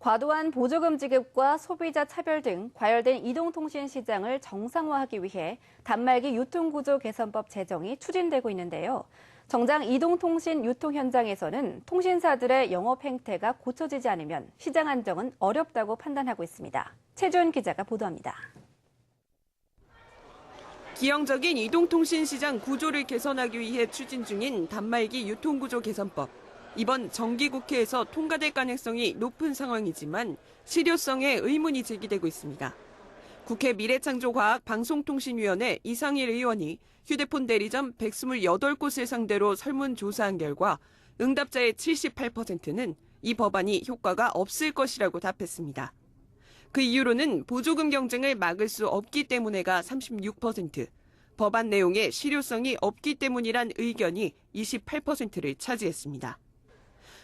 과도한 보조금 지급과 소비자 차별 등 과열된 이동통신 시장을 정상화하기 위해 단말기 유통구조 개선법 제정이 추진되고 있는데요. 정작 이동통신 유통 현장에서는 통신사들의 영업 행태가 고쳐지지 않으면 시장 안정은 어렵다고 판단하고 있습니다. 최준 기자가 보도합니다. 기형적인 이동통신 시장 구조를 개선하기 위해 추진 중인 단말기 유통구조 개선법. 이번 정기국회에서 통과될 가능성이 높은 상황이지만 실효성에 의문이 제기되고 있습니다. 국회 미래창조과학방송통신위원회 이상일 의원이 휴대폰 대리점 128곳을 상대로 설문조사한 결과 응답자의 78%는 이 법안이 효과가 없을 것이라고 답했습니다. 그 이유로는 보조금 경쟁을 막을 수 없기 때문에가 36%, 법안 내용에 실효성이 없기 때문이란 의견이 28%를 차지했습니다.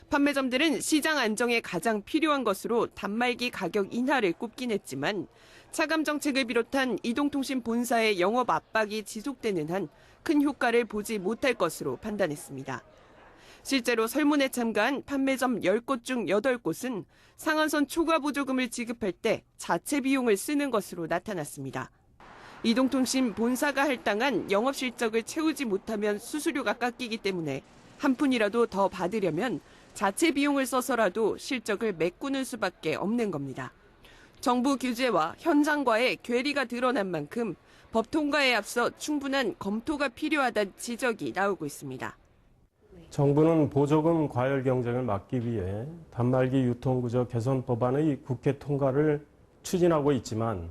판매점들은 시장 안정에 가장 필요한 것으로 단말기 가격 인하를 꼽긴 했지만 차감 정책을 비롯한 이동통신 본사의 영업 압박이 지속되는 한 큰 효과를 보지 못할 것으로 판단했습니다. 실제로 설문에 참가한 판매점 10곳 중 8곳은 상한선 초과 보조금을 지급할 때 자체 비용을 쓰는 것으로 나타났습니다. 이동통신 본사가 할당한 영업 실적을 채우지 못하면 수수료가 깎이기 때문에 한 푼이라도 더 받으려면 자체 비용을 써서라도 실적을 메꾸는 수밖에 없는 겁니다. 정부 규제와 현장과의 괴리가 드러난 만큼 법 통과에 앞서 충분한 검토가 필요하다는 지적이 나오고 있습니다. 정부는 보조금 과열 경쟁을 막기 위해 단말기 유통구조 개선 법안의 국회 통과를 추진하고 있지만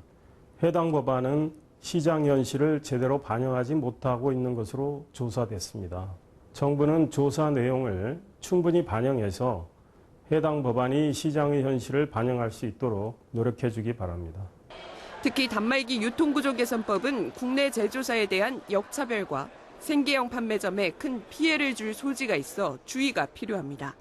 해당 법안은 시장 현실을 제대로 반영하지 못하고 있는 것으로 조사됐습니다. 정부는 조사 내용을 충분히 반영해서 해당 법안이 시장의 현실을 반영할 수 있도록 노력해 주기 바랍니다. 특히 단말기 유통구조 개선법은 국내 제조사에 대한 역차별과 생계형 판매점에 큰 피해를 줄 소지가 있어 주의가 필요합니다.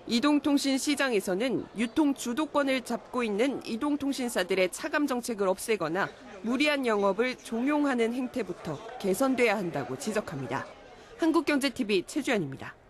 이동통신 시장에서는 유통 주도권을 잡고 있는 이동통신사들의 차감 정책을 없애거나 무리한 영업을 종용하는 행태부터 개선돼야 한다고 지적합니다. 한국경제TV 최주연입니다.